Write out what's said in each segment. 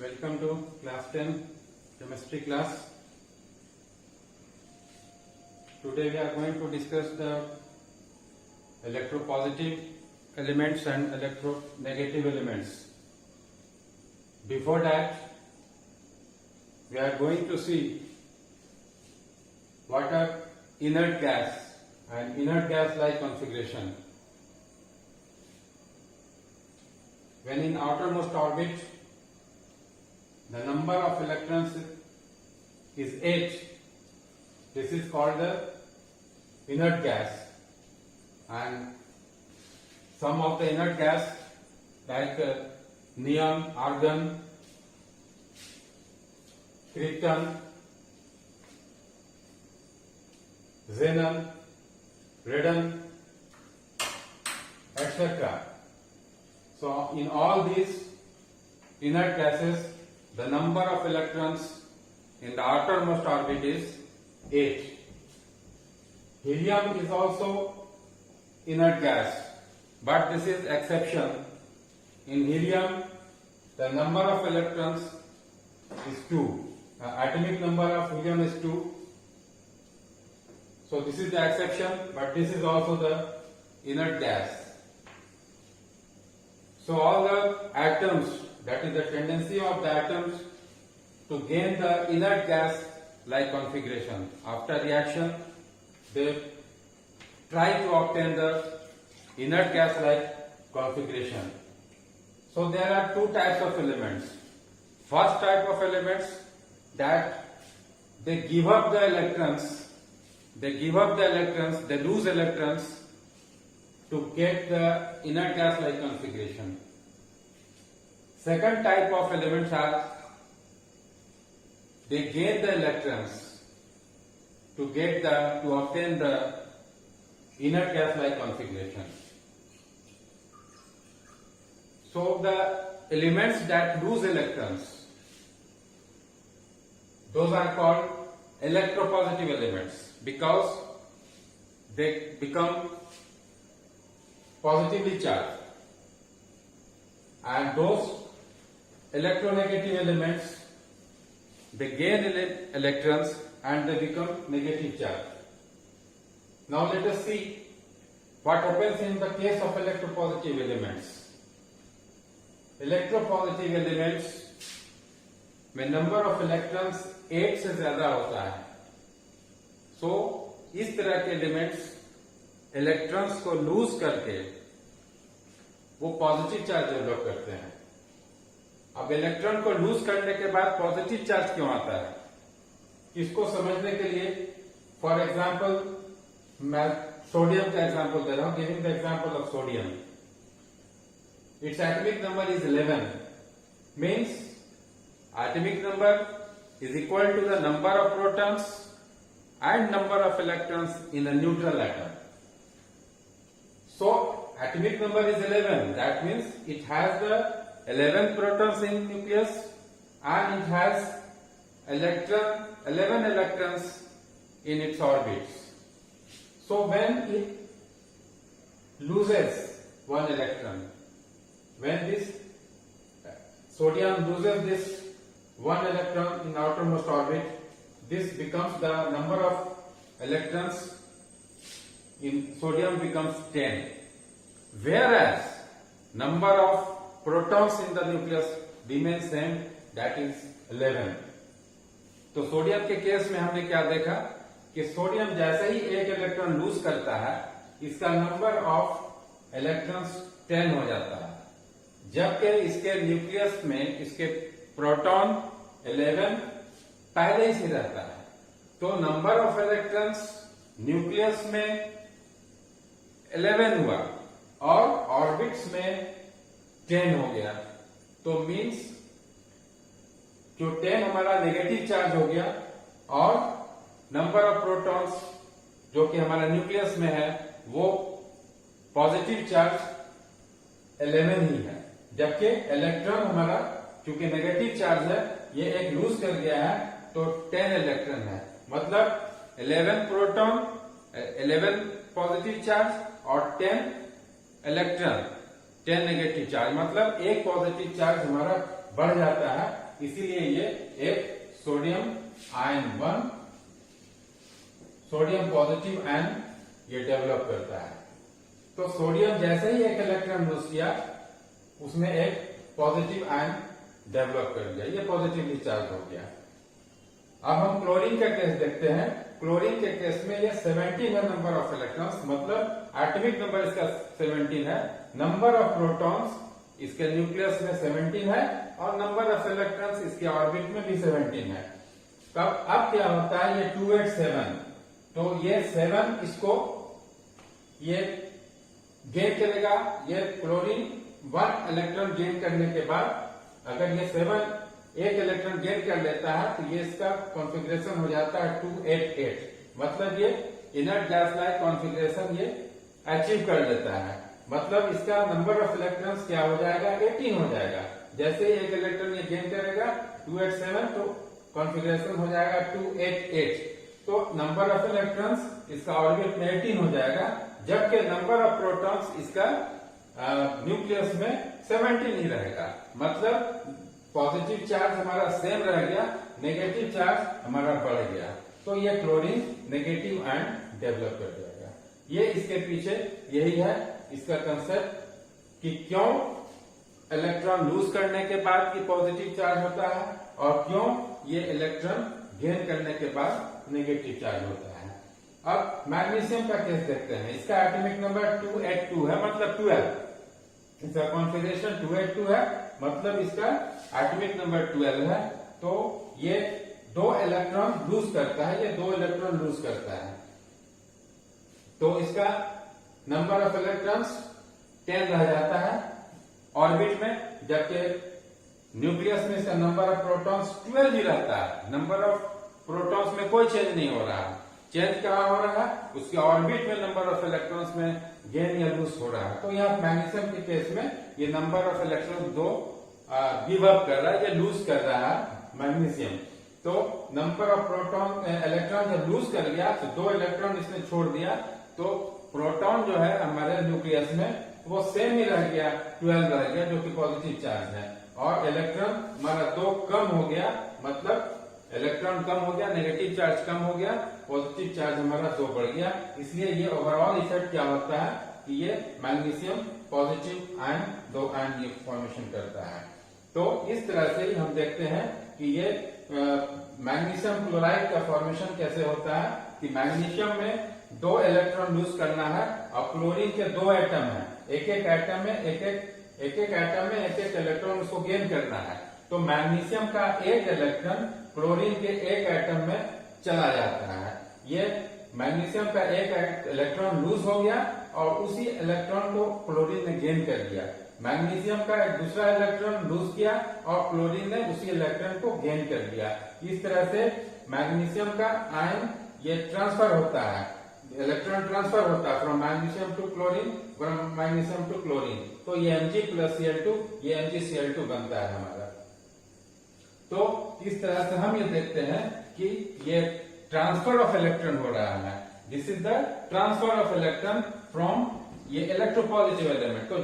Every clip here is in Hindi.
Welcome to class 10 chemistry class. Today we are going to discuss the electropositive elements and electronegative elements. Before that, we are going to see what are inert gas and inert gas like configuration. When in outermost orbit, the number of electrons is 8. This is called the inert gas, and some of the inert gas like neon, argon, krypton, xenon, radon, etc. So in all these inert gases, the number of electrons in the outermost orbit is 8. Helium is also inert gas, but this is exception. In helium, the number of electrons is 2. Atomic number of helium is 2. So this is the exception, but this is also the inert gas. So all the atoms, that is the tendency of the atoms to gain the inert gas like configuration. After reaction, they try to obtain the inert gas like configuration. So there are two types of elements. First type of elements that they give up the electrons, they lose electrons to get the inert gas like configuration. Second type of elements are they gain the electrons to obtain the inert gas like configuration. So the elements that lose electrons, those are called electropositive elements because they become positively charged, and those electronegative elements, they gain electrons and they become negative charge. Now let us see what happens in the case of electropositive elements. Electropositive elements में number of electrons 8 से ज्यादा होता है. So इस तरह के elements इलेक्ट्रॉन्स को लूज करके वो पॉजिटिव चार्ज डेवलप करते हैं. अब इलेक्ट्रॉन को लूज करने के बाद पॉजिटिव चार्ज क्यों आता है, इसको समझने के लिए फॉर एग्जांपल मैं सोडियम का एग्जांपल दे रहा हूं. Giving the example of sodium, it's atomic number is 11, means atomic number is equal to the number of protons and number of electrons in a neutral atom. So atomic number is 11. That means it has the 11 protons in nucleus and it has 11 electrons in its orbits. So when it loses one electron, when this sodium loses this one electron in outermost orbit, this becomes the number of electrons in sodium becomes 10, whereas number of protons in the nucleus remains same, that is 11. तो सोडियम के केस में हमने क्या देखा कि सोडियम जैसे ही एक इलेक्ट्रॉन लूज करता है, इसका नंबर ऑफ इलेक्ट्रॉन्स 10 हो जाता है, जबकि इसके न्यूक्लियस में इसके प्रोटॉन 11 पहले ही से रहता है. तो नंबर ऑफ इलेक्ट्रॉन्स न्यूक्लियस में 11 हुआ और ऑर्बिट्स में 10 हो गया. तो मीन्स जो 10 हमारा नेगेटिव चार्ज हो गया और नंबर ऑफ प्रोटॉन्स जो कि हमारा न्यूक्लियस में है वो पॉजिटिव चार्ज 11 ही है, जबकि इलेक्ट्रॉन हमारा चूंकि नेगेटिव चार्ज है ये एक लूज कर गया है तो 10 इलेक्ट्रॉन है. मतलब 11 प्रोटॉन, 11 पॉजिटिव चार्ज और 10 इलेक्ट्रॉन, 10 नेगेटिव चार्ज, मतलब एक पॉजिटिव चार्ज हमारा बढ़ जाता है इसीलिए ये एक sodium ion 1 sodium positive ion ये डेवलप करता है। तो सोडियम जैसे ही एक इलेक्ट्रॉन लूज किया उसमें एक पॉजिटिव आयन डेवलप कर दिया, ये पॉजिटिवली चार्ज हो गया। अब हम क्लोरीन का केस देखते हैं। क्लोरीन के केस में ये 17 है नंबर ऑफ इलेक्ट्रॉन्स, मतलब एटॉमिक नंबर इसका 17 है। नंबर ऑफ प्रोटॉन्स इसके न्यूक्लियस में 17 है और नंबर ऑफ इलेक्ट्रॉन्स इसके ऑर्बिट में भी 17 है। तब अब क्या होता है, ये 287, तो ये 7 इसको ये गेन करेगा। ये क्लोरीन 1 इलेक्ट्रॉन गेन करने के बाद अगर ये 7 एक इलेक्ट्रॉन गेन कर लेता है तो ये इसका कॉन्फ़िगरेशन हो जाता है 288, मतलब ये इनर्ट गैस लाइक कॉन्फ़िगरेशन ये अचीव कर लेता है। मतलब इसका नंबर ऑफ इलेक्ट्रॉन्स क्या हो जाएगा, 18 हो जाएगा। जैसे ही एक इलेक्ट्रॉन ये गेन करेगा 287, तो कॉन्फ़िगरेशन हो जाएगा 288, तो नंबर ऑफ इलेक्ट्रॉन्स इसका ऑर्बिट में 18 हो जाएगा, जबकि नंबर ऑफ प्रोटॉन्स इसका न्यूक्लियस में 17 ही रहेगा। मतलब पॉजिटिव चार्ज हमारा सेम रह गया, नेगेटिव चार्ज हमारा बढ़ गया, तो ये क्लोरीन नेगेटिव आयन डेवलप कर जाएगा। ये इसके पीछे यही है इसका कंसेप्ट कि क्यों इलेक्ट्रॉन लूज करने के बाद की पॉजिटिव चार्ज होता है और क्यों ये इलेक्ट्रॉन गेन करने के बाद नेगेटिव चार्ज होता है। अब मैग्नीशियम का केस देखते हैं। इसका एटॉमिक नंबर 282 है, मतलब 12। इसका कॉन्फ़िगरेशन 282 है, मतलब इसका एटॉमिक नंबर 12 है। तो ये 2 इलेक्ट्रॉन लूज करता है, ये 2 इलेक्ट्रॉन लूज करता है, तो इसका नंबर ऑफ इलेक्ट्रॉन्स 10 रह जाता है ऑर्बिट में, जबकि न्यूक्लियस में इसका नंबर ऑफ प्रोटॉन्स 12 ही रहता है। नंबर ऑफ प्रोटॉन्स में कोई चेंज नहीं हो रहा है। चेंज कहाँ हो रहा है, उसके ऑर्बिट में नंबर ऑफ इलेक्ट्रॉन्स में गेन या लूज हो रहा है। तो यहाँ मैग्नीशियम के केस में ये number of electron 2 give up कर रहा है, ये लूज कर रहा है मैग्नीशियम। तो नंबर ऑफ प्रोटॉन इलेक्ट्रॉन जब लूज कर गया तो 2 इलेक्ट्रॉन इसने छोड़ दिया, तो प्रोटॉन जो है हमारे न्यूक्लियस में वो सेम ही रह गया, 12 रह गया, जो कि पॉजिटिव चार्ज है। और इलेक्ट्रॉन हमारा 2 कम हो गया, मतलब इलेक्ट्रॉन कम हो गया, नेगेटिव चार्ज कम हो गया, पॉजिटिव चार्ज हमारा 2 बढ़ गया। इसलिए ये ओवरऑल इफेक्ट क्या होता है कि ये मैग्नीशियम पॉजिटिव आयन 2 आयन ये फॉर्मेशन करता है। तो इस तरह से ही हम देखते हैं कि ये मैग्नीशियम क्लोराइड का फॉर्मेशन कैसे होता है कि मैग्नीशियम में 2 इलेक्ट्रॉन लूज करना है और क्लोरीन के 2 एटम है, एक एक एटम में एक एक इलेक्ट्रॉन उसको गेन करना है। तो मैग्नीशियम का एक इलेक्ट्रॉन क्लोरीन के एक एटम में चला जाता है। ये मैग्नीशियम का एक इलेक्ट्रॉन लूज हो गया और उसी इलेक्ट्रॉन को क्लोरीन ने गेन कर लिया। मैग्नीशियम का एक दूसरा इलेक्ट्रॉन लूज किया और क्लोरीन ने उसी इलेक्ट्रॉन को गेन कर लिया। इस तरह से मैग्नीशियम का आयन ये ट्रांसफर होता है, इलेक्ट्रॉन ट्रांसफर होता है from magnesium to chlorine, from magnesium to chlorine. तो ये Mg+Cl2 ये MgCl2 बनता है हमारा। तो इस तरह से हम ये देखते हैं कि ये ट्रांसफर ऑफ इलेक्ट्रॉन हो रहा है। This is the transfer of electron from ये इलेक्ट्रोपॉजिटिव एलिमेंट। तो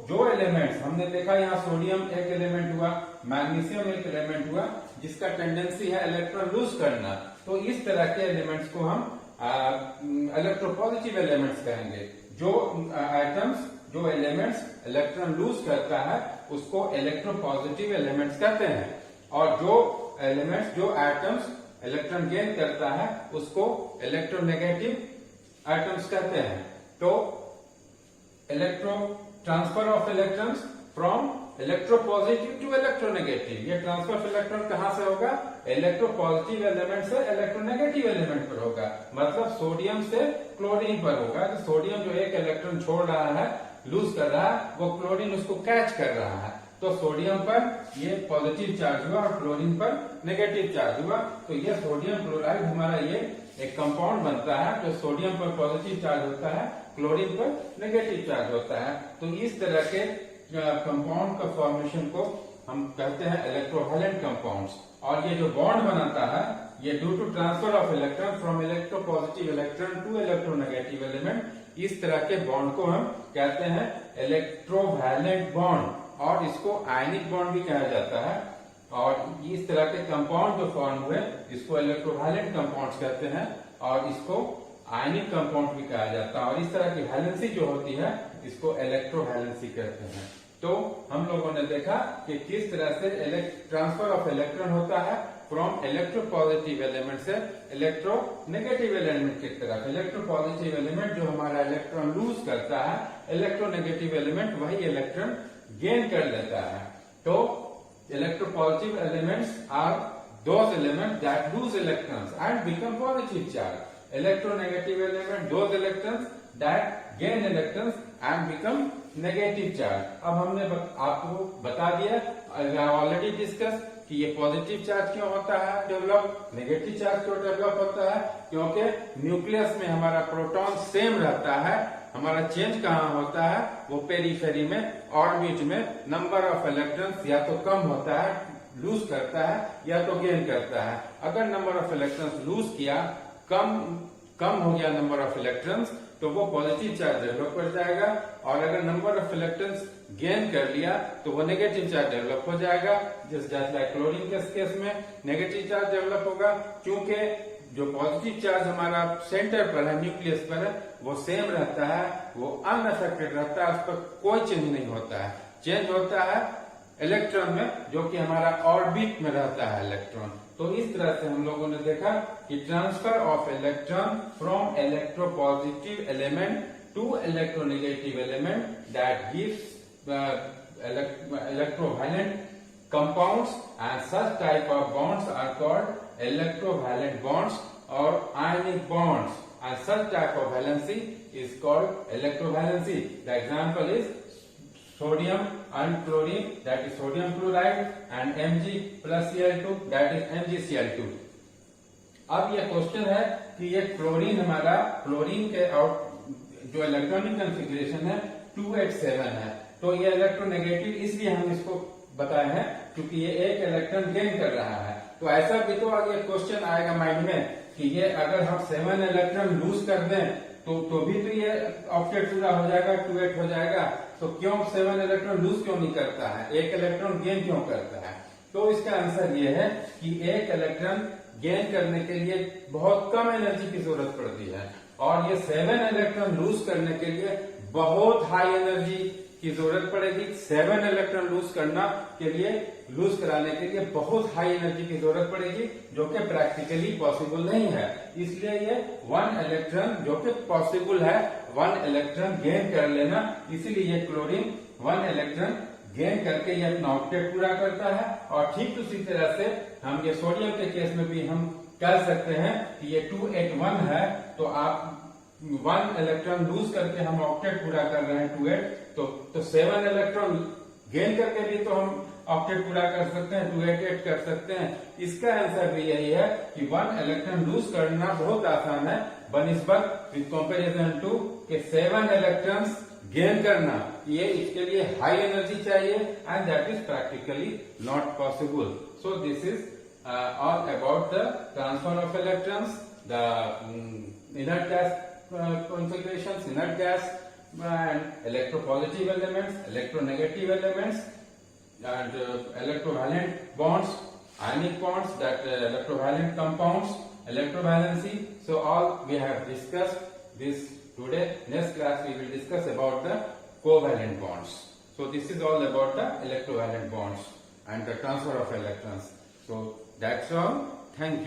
जो एलिमेंट्स हमने देखा, यहाँ सोडियम एक एलिमेंट हुआ, मैग्नीशियम एक एलिमेंट हुआ जिसका टेंडेंसी है इलेक्ट्रॉन लूज करना। तो इस तरह के एलिमेंट्स को हम इलेक्ट्रोपॉजिटिव एलिमेंट्स कहेंगे। जो आइटम्स जो एलिमेंट्स इलेक्ट्रॉन लूज करता है उसको इलेक्ट्रोपॉजिटिव एलिमेंट्स कहते हैं, और जो एलिमेंट्स जो एटम्स इलेक्ट्रॉन गेन करता है उसको इलेक्ट्रोनेगेटिव एटम्स कहते हैं। तो electro transfer of electrons from electropositive to electronegative, ये ट्रांसफर ऑफ इलेक्ट्रॉन कहां से होगा, इलेक्ट्रोपॉजिटिव एलिमेंट से इलेक्ट्रोनेगेटिव एलिमेंट पर होगा, मतलब सोडियम से क्लोरीन पर होगा। तो सोडियम जो एक इलेक्ट्रॉन छोड़ रहा है, लूज कर रहा है, वो क्लोरीन उसको कैच कर रहा है। तो सोडियम पर ये पॉजिटिव चार्ज हुआ और क्लोरीन पर नेगेटिव चार्ज हुआ। तो ये सोडियम क्लोराइड हमारा ये एक कंपाउंड बनता है जो सोडियम पर पॉजिटिव चार्ज होता है, क्लोरीन पर नेगेटिव चार्ज होता है। तो इस तरह के कंपाउंड का फॉर्मेशन को हम कहते हैं इलेक्ट्रोवैलेंट कंपाउंड्स। और ये जो बॉन्ड बनाता है ये due to transfer of electron from electropositive electron to electronegative element, इस तरह के बॉन्ड को हम कहते हैं इलेक्ट्रोवैलेंट बॉन्ड, और इसको आयनिक बॉन्ड भी कहा जाता है। और तरह के कंपाउंड जो फॉर्म हुए इसको इलेक्ट्रोवैलेंट कंपाउंड्स कहते हैं और इसको आयनिक कंपाउंड भी कहा जाता है। और इस तरह की वैलेंसी जो होती है इसको इलेक्ट्रोवैलेंसी कहते हैं। तो हम लोगों ने देखा कि किस तरह से ट्रांसफर ऑफ इलेक्ट्रॉन होता है फ्रॉम इलेक्ट्रोपॉजिटिव एलिमेंट से इलेक्ट्रोनेगेटिव एलिमेंट की तरफ। इलेक्ट्रोपॉजिटिव एलिमेंट जो हमारा इलेक्ट्रॉन लूज करता है, इलेक्ट्रोनेगेटिव एलिमेंट वही इलेक्ट्रॉन गेन कर लेता है। तो electropositive elements are those elements that lose electrons and become positive charge. Electronegative element those electrons that gain electrons and become negative charge. अब हमने आपको बता दिया ऑलरेडी डिस्कस कि ये पॉजिटिव चार्ज क्यों होता है डेवलप, नेगेटिव चार्ज क्यों डेवलप होता है, क्योंकि न्यूक्लियस में हमारा प्रोटॉन सेम रहता है। हमारा चेंज कहाँ होता है, वो पेरीफेरी में, ऑर्बिट में नंबर ऑफ इलेक्ट्रॉन्स या तो कम होता है, लूज करता है, या तो गेन करता है। अगर नंबर ऑफ इलेक्ट्रॉन्स लूज किया, कम हो गया नंबर ऑफ इलेक्ट्रॉन्स, तो वो पॉजिटिव चार्ज डेवलप कर जाएगा। और अगर नंबर ऑफ इलेक्ट्रॉन्स गेन कर लिया तो वो नेगेटिव चार्ज डेवलप हो जाएगा। जैसे क्लोरीन के केस में नेगेटिव चार्ज डेवलप होगा, क्योंकि जो पॉजिटिव चार्ज हमारा सेंटर पर है, न्यूक्लियस पर है, वो सेम रहता है, वो अनअफेक्टेड रहता है, उस पर कोई चेंज नहीं होता है। चेंज होता है इलेक्ट्रॉन में, जो कि हमारा ऑर्बिट में रहता है इलेक्ट्रॉन। तो इस तरह से हम लोगों ने देखा कि transfer of electron from electropositive element to electronegative element that gives electrovalent compounds, and such type of bonds are called electrovalent bonds or ionic bonds, and such type of valency is called electrovalency. The example is sodium and chlorine, that is sodium chloride, and Mg plus Cl2, that is MgCl2. अब ये क्वेश्चन है कि ये क्लोरीन हमारा, क्लोरीन के जो इलेक्ट्रॉनिक कॉन्फ़िगरेशन है 287 है। तो ये इलेक्ट्रोनेगेटिव इसलिए हम इसको बताए हैं क्योंकि ये एक इलेक्ट्रॉन गेन कर रहा है। तो ऐसा भी तो आगे क्वेश्चन आएगा माइंड में कि ये अगर हम 7 इलेक्ट्रॉन लूज कर दें तो भी तो ये ऑक्टेट पूरा हो जाएगा, 28 हो जाएगा। तो क्यों 7 इलेक्ट्रॉन लूज क्यों नहीं करता है, एक इलेक्ट्रॉन गेन क्यों करता है? तो इसका आंसर ये है कि एक इलेक्ट्रॉन गेन करने के लिए बहुत कम एनर्जी की जरूरत पड़ती है, और ये 7 इलेक्ट्रॉन लूज करने के लिए बहुत हाई एनर्जी की जरूरत पड़ेगी। 7 इलेक्ट्रॉन लूज करना के लिए, लूज कराने के लिए बहुत हाई एनर्जी की जरूरत पड़ेगी, जो कि प्रैक्टिकली पॉसिबल नहीं है। इसलिए ये 1 इलेक्ट्रॉन, जो कि पॉसिबल है, 1 इलेक्ट्रॉन गेन कर लेना, इसीलिए ये क्लोरीन 1 इलेक्ट्रॉन गेन करके ये अपना ऑक्टेट पूरा करता है। और ठीक उसी तरह से हम ये सोडियम के केस में भी हम कह सकते हैं कि ये 281 है, तो आप 1 इलेक्ट्रॉन लूज करके हम ऑक्टेट पूरा कर रहे हैं 28, तो 7 इलेक्ट्रॉन गेन करके भी तो हम ऑक्टेट पूरा कर सकते हैं, 288 कर सकते हैं। इसका आंसर भी यही है कि 1 इलेक्ट्रॉन लूज करना बहुत आसान है बनिस्बत विद कंपैरिजन टू के 7 इलेक्ट्रॉन्स गेन करना। ये इसके लिए हाई एनर्जी चाहिए, and that is practically not possible. So this is all about the transfer of electrons, the inert gas configurations, inert gas, and electropositive elements, electronegative elements, and electrovalent bonds, ionic bonds, that electrovalent compounds, electrovalency. So all we have discussed this today. Next class we will discuss about the covalent bonds. So this is all about the electrovalent bonds and the transfer of electrons. So that's all. Thank you.